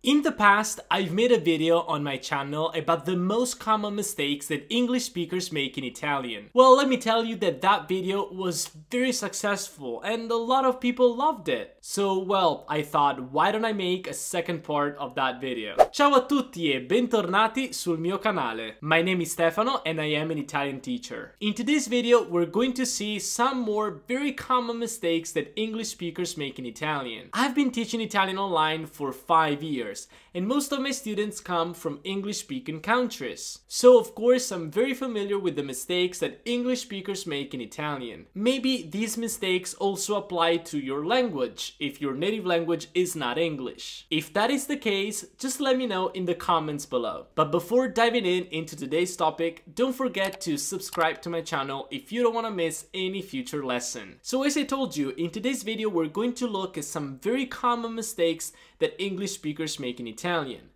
In the past, I've made a video on my channel about the most common mistakes that English speakers make in Italian. Well, let me tell you that that video was very successful and a lot of people loved it. So, well, I thought, why don't I make a second part of that video? Ciao a tutti e bentornati sul mio canale. My name is Stefano and I am an Italian teacher. In today's video, we're going to see some more very common mistakes that English speakers make in Italian. I've been teaching Italian online for 5 years. And most of my students come from English-speaking countries. So of course I'm very familiar with the mistakes that English speakers make in Italian. Maybe these mistakes also apply to your language, if your native language is not English. If that is the case, just let me know in the comments below. But before diving into today's topic, don't forget to subscribe to my channel if you don't want to miss any future lesson. So as I told you, in today's video we're going to look at some very common mistakes that English speakers make in Italian.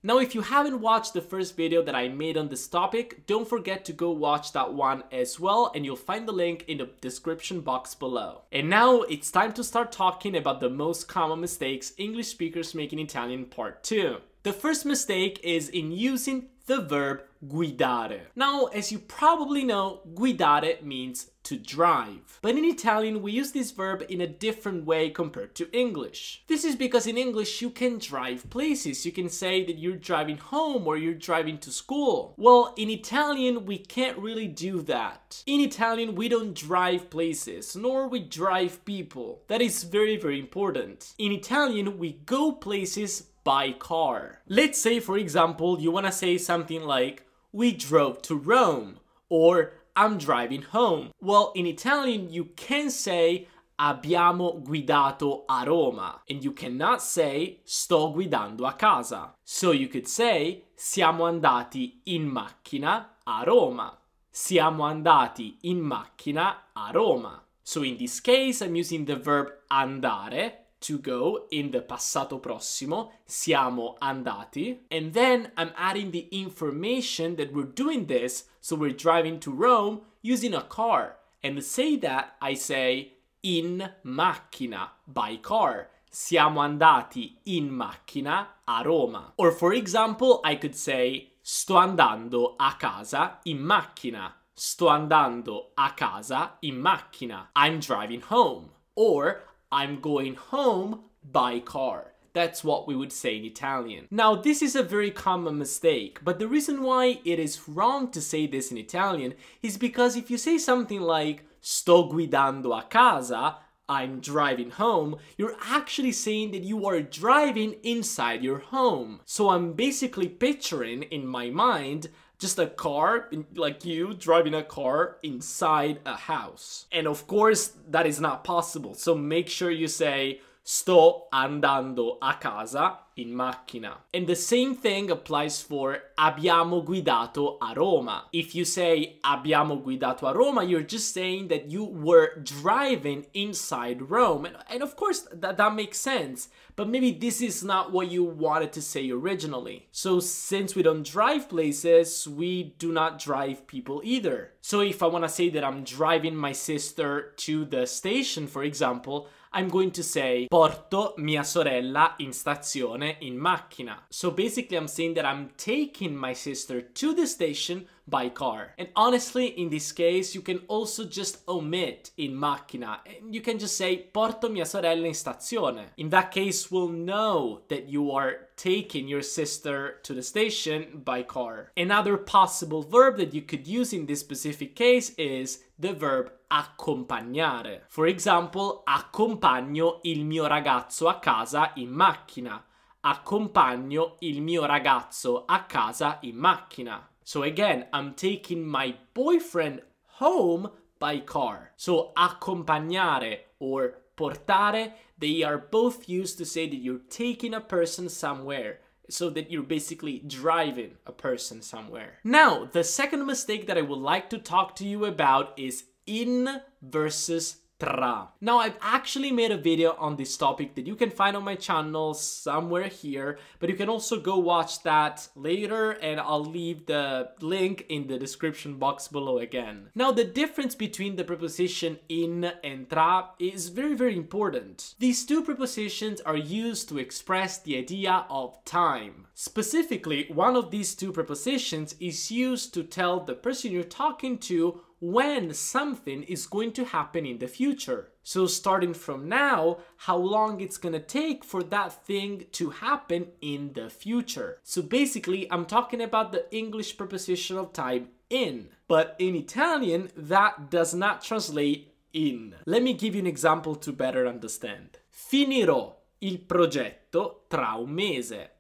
Now, if you haven't watched the first video that I made on this topic, don't forget to go watch that one as well, and you'll find the link in the description box below. And now it's time to start talking about the most common mistakes English speakers make in Italian part 2. The first mistake is in using the verb guidare. Now, as you probably know, guidare means to drive. But in Italian, we use this verb in a different way compared to English. This is because in English, you can drive places. You can say that you're driving home or you're driving to school. Well, in Italian, we can't really do that. In Italian, we don't drive places, nor we drive people. That is very, very important. In Italian, we go places by car. Let's say, for example, you want to say something like, we drove to Rome, or I'm driving home. Well, in Italian, you can say abbiamo guidato a Roma, and you cannot say sto guidando a casa. So you could say siamo andati in macchina a Roma. Siamo andati in macchina a Roma. So in this case, I'm using the verb andare, to go, in the passato prossimo, siamo andati, and then I'm adding the information that we're doing this, so we're driving to Rome using a car. And to say that, I say in macchina, by car. Siamo andati in macchina a Roma. Or for example, I could say sto andando a casa in macchina. Sto andando a casa in macchina. I'm driving home. Or I'm going home by car. That's what we would say in Italian. Now, this is a very common mistake, but the reason why it is wrong to say this in Italian is because if you say something like sto guidando a casa, I'm driving home, you're actually saying that you are driving inside your home. So I'm basically picturing in my mind just a car, like you driving a car inside a house. And of course, that is not possible. So make sure you say sto andando a casa in macchina. And the same thing applies for abbiamo guidato a Roma. If you say abbiamo guidato a Roma, you're just saying that you were driving inside Rome. And of course, that makes sense. But maybe this is not what you wanted to say originally. So since we don't drive places, we do not drive people either. So if I want to say that I'm driving my sister to the station, for example, I'm going to say porto mia sorella in stazione in macchina. So basically I'm saying that I'm taking my sister to the station by car. And honestly, in this case, you can also just omit in macchina. And you can just say porto mia sorella in stazione. In that case, we'll know that you are taking your sister to the station by car. Another possible verb that you could use in this specific case is the verb accompagnare. For example, accompagno il mio ragazzo a casa in macchina. Accompagno il mio ragazzo a casa in macchina. So again, I'm taking my boyfriend home by car. So accompagnare or portare, they are both used to say that you're taking a person somewhere. So that you're basically driving a person somewhere. Now, the second mistake that I would like to talk to you about is in versus tra. Now, I've actually made a video on this topic that you can find on my channel somewhere here, but you can also go watch that later, and I'll leave the link in the description box below again. Now, the difference between the preposition in and tra is very, very important. These two prepositions are used to express the idea of time. Specifically, one of these two prepositions is used to tell the person you're talking to when something is going to happen in the future. So starting from now, how long it's gonna take for that thing to happen in the future. So basically, I'm talking about the English preposition of time in, but in Italian, that does not translate in. Let me give you an example to better understand. Finirò il progetto tra un mese.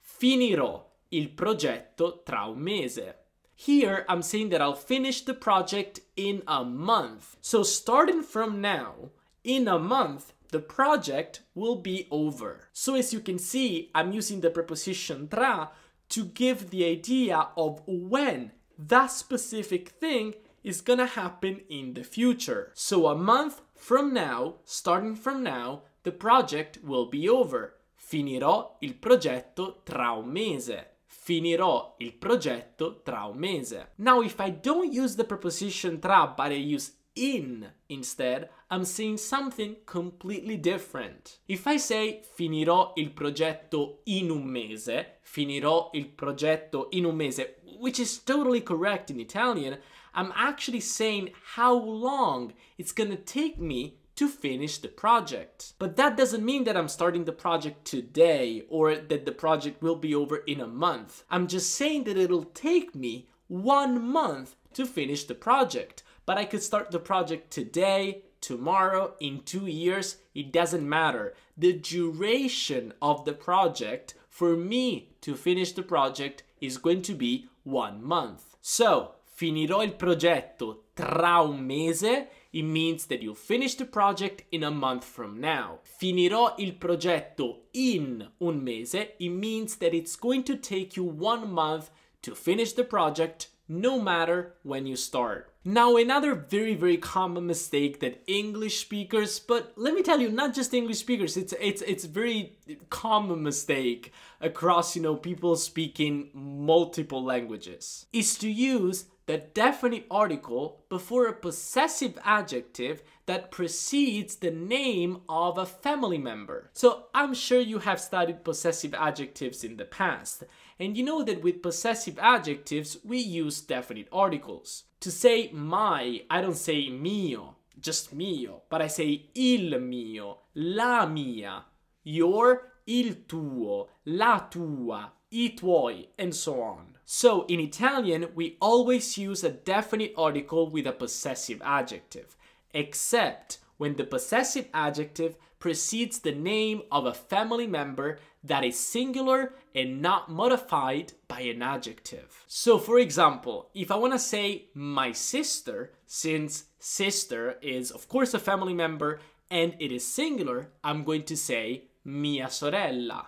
Finirò il progetto tra un mese. Here, I'm saying that I'll finish the project in a month. So starting from now, in a month, the project will be over. So as you can see, I'm using the preposition tra to give the idea of when that specific thing is gonna happen in the future. So a month from now, starting from now, the project will be over. Finirò il progetto tra un mese. Finirò il progetto tra un mese. Now, if I don't use the preposition tra, but I use in instead, I'm saying something completely different. If I say finirò il progetto in un mese, finirò il progetto in un mese, which is totally correct in Italian, I'm actually saying how long it's gonna take me to finish the project. But that doesn't mean that I'm starting the project today or that the project will be over in a month. I'm just saying that it'll take me 1 month to finish the project. But I could start the project today, tomorrow, in 2 years, it doesn't matter. The duration of the project for me to finish the project is going to be 1 month. So, finirò il progetto tra un mese. It means that you'll finish the project in a month from now. Finirò il progetto in un mese. It means that it's going to take you 1 month to finish the project, no matter when you start. Now, another very, very common mistake that English speakers, but let me tell you, not just English speakers, it's very common mistake across, people speaking multiple languages, is to use the definite article before a possessive adjective that precedes the name of a family member. So I'm sure you have studied possessive adjectives in the past, and you know that with possessive adjectives, we use definite articles. To say my, I don't say mio, just mio, but I say il mio, la mia, your, il tuo, la tua, i tuoi, and so on. So in Italian, we always use a definite article with a possessive adjective, except when the possessive adjective precedes the name of a family member that is singular and not modified by an adjective. So for example, if I want to say my sister, since sister is of course a family member and it is singular, I'm going to say mia sorella.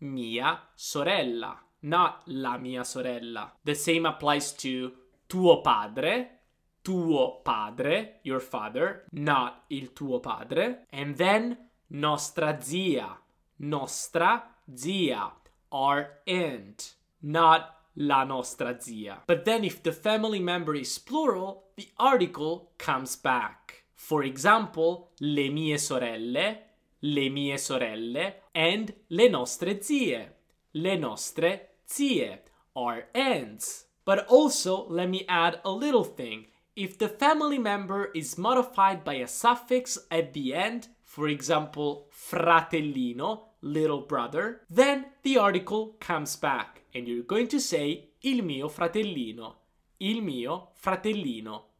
Mia sorella, not la mia sorella. The same applies to tuo padre, your father, not il tuo padre. And then nostra zia, our aunt, not la nostra zia. But then if the family member is plural, the article comes back. For example, le mie sorelle, and le nostre zie, our aunts. But also, let me add a little thing. If the family member is modified by a suffix at the end, for example, fratellino, little brother, then the article comes back and you're going to say il mio fratellino,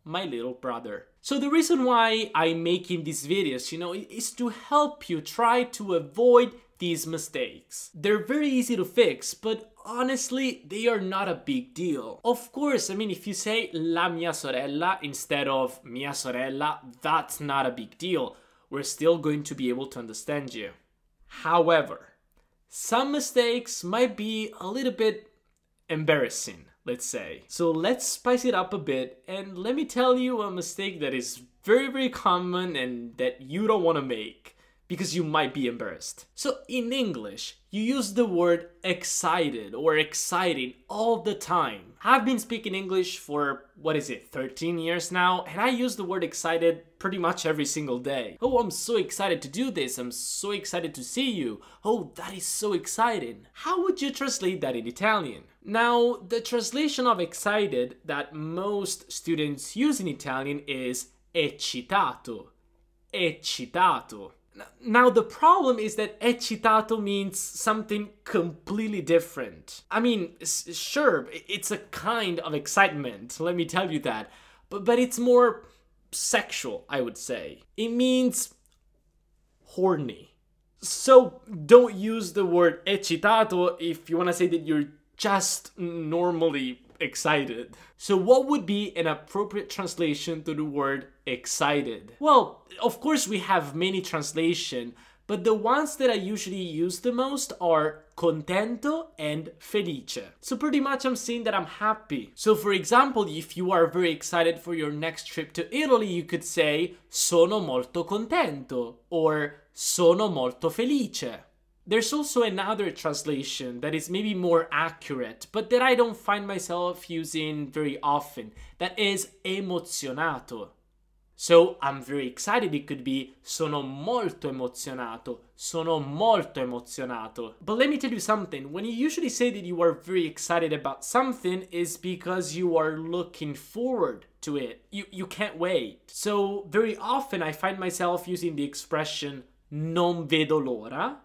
my little brother. So the reason why I'm making these videos, is to help you try to avoid these mistakes. They're very easy to fix, but honestly, they are not a big deal. Of course, if you say la mia sorella instead of mia sorella, that's not a big deal. We're still going to be able to understand you. However, some mistakes might be a little bit embarrassing. let's say. So let's spice it up a bit, and let me tell you a mistake that is very, very common and that you don't want to make, because you might be embarrassed. So in English, you use the word excited or exciting all the time. I've been speaking English for, 13 years now, and I use the word excited pretty much every single day. Oh, I'm so excited to do this. I'm so excited to see you. Oh, that is so exciting. How would you translate that in Italian? Now, the translation of excited that most students use in Italian is eccitato. Eccitato. Now, the problem is that eccitato means something completely different. I mean, sure, it's a kind of excitement, let me tell you that, but it's more sexual, I would say. It means horny. So don't use the word eccitato if you want to say that you're just normally excited. So what would be an appropriate translation to the word excited? Well, of course we have many translations, but the ones that I usually use the most are contento and felice. So pretty much I'm saying that I'm happy. So for example, if you are very excited for your next trip to Italy, you could say sono molto contento or sono molto felice. There's also another translation that is maybe more accurate, but that I don't find myself using very often. That is emozionato. So I'm very excited. It could be sono molto emozionato. Sono molto emozionato. But let me tell you something. When you usually say that you are very excited about something, is because you are looking forward to it. You can't wait. So very often I find myself using the expression non vedo l'ora.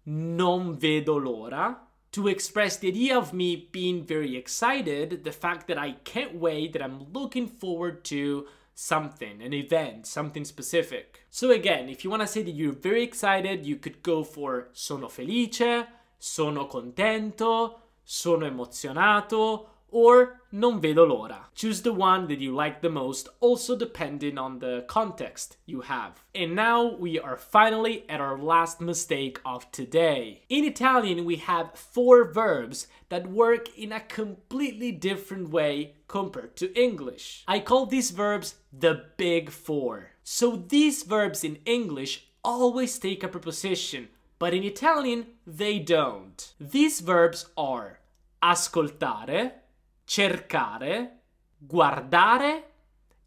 Non vedo l'ora, to express the idea of me being very excited, the fact that I can't wait, that I'm looking forward to something, an event, something specific. So again, if you want to say that you're very excited, you could go for sono felice, sono contento, sono emozionato, or non vedo l'ora. Choose the one that you like the most, also depending on the context you have. And now we are finally at our last mistake of today. In Italian, we have 4 verbs that work in a completely different way compared to English. I call these verbs the big 4. So these verbs in English always take a preposition, but in Italian, they don't. These verbs are ascoltare, cercare, guardare,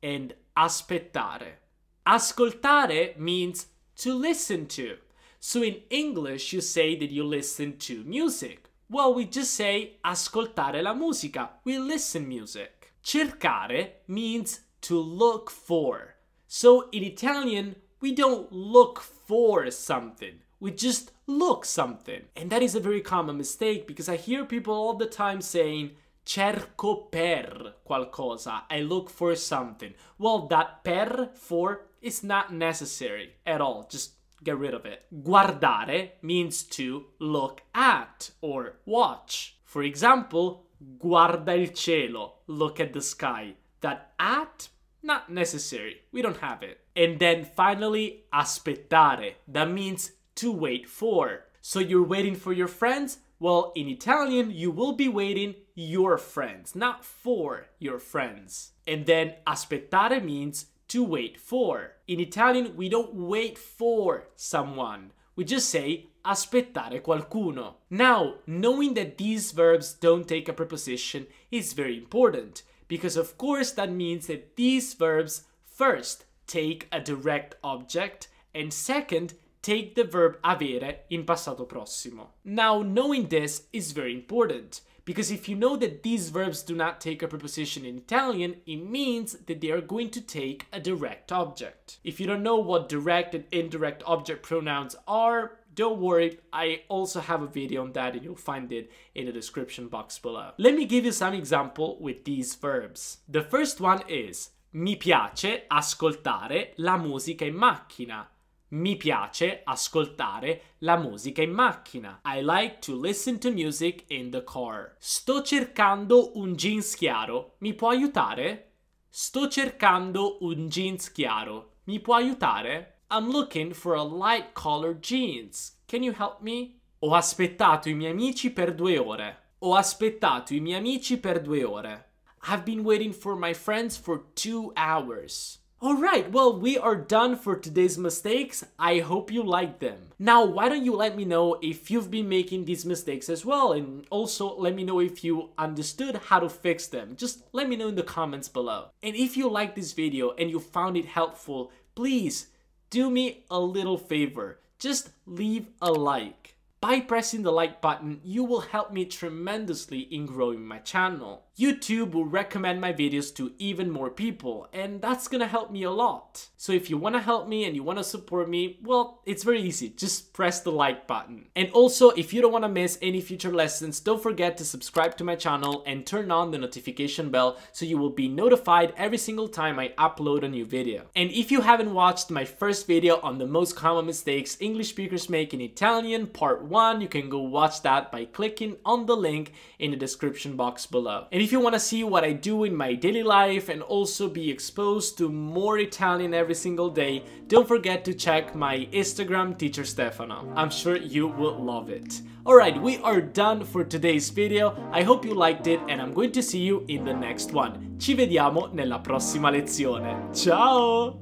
and aspettare. Ascoltare means to listen to. So in English, you say that you listen to music. Well, we just say ascoltare la musica. We listen music. Cercare means to look for. So in Italian, we don't look for something. We just look something. And that is a very common mistake because I hear people all the time saying cerco per qualcosa. I look for something. Well, that per, for, is not necessary at all. Just get rid of it. Guardare means to look at or watch. For example, guarda il cielo. Look at the sky. That at, not necessary. We don't have it. And then finally, aspettare. That means to wait for. So you're waiting for your friends? Well, in Italian, you will be waiting your friends, not for your friends. And then aspettare means to wait for. In Italian, we don't wait for someone. We just say aspettare qualcuno. Now, knowing that these verbs don't take a preposition is very important because of course that means that these verbs first take a direct object and second take the verb avere in passato prossimo. Now, knowing this is very important because if you know that these verbs do not take a preposition in Italian, it means that they are going to take a direct object. If you don't know what direct and indirect object pronouns are, don't worry, I also have a video on that and you'll find it in the description box below. Let me give you some example with these verbs. The first one is mi piace ascoltare la musica in macchina. Mi piace ascoltare la musica in macchina. I like to listen to music in the car. Sto cercando un jeans chiaro. Mi può aiutare? Sto cercando un jeans chiaro. Mi può aiutare? I'm looking for a light colored jeans. Can you help me? Ho aspettato I miei amici per 2 ore. Ho aspettato i miei amici per 2 ore. I've been waiting for my friends for 2 hours. Alright, well, we are done for today's mistakes. I hope you liked them. Now, why don't you let me know if you've been making these mistakes as well, and also let me know if you understood how to fix them. Just let me know in the comments below. And if you liked this video and you found it helpful, please do me a little favor. Just leave a like. By pressing the like button, you will help me tremendously in growing my channel. YouTube will recommend my videos to even more people, and that's gonna help me a lot. So if you wanna help me and you wanna support me, well, it's very easy. Just press the like button. And also, if you don't wanna miss any future lessons, don't forget to subscribe to my channel and turn on the notification bell so you will be notified every single time I upload a new video. And if you haven't watched my first video on the most common mistakes English speakers make in Italian, part 1, you can go watch that by clicking on the link in the description box below. And if you want to see what I do in my daily life and also be exposed to more Italian every single day, don't forget to check my Instagram, Teacher Stefano. I'm sure you will love it. Alright, we are done for today's video. I hope you liked it and I'm going to see you in the next one. Ci vediamo nella prossima lezione. Ciao!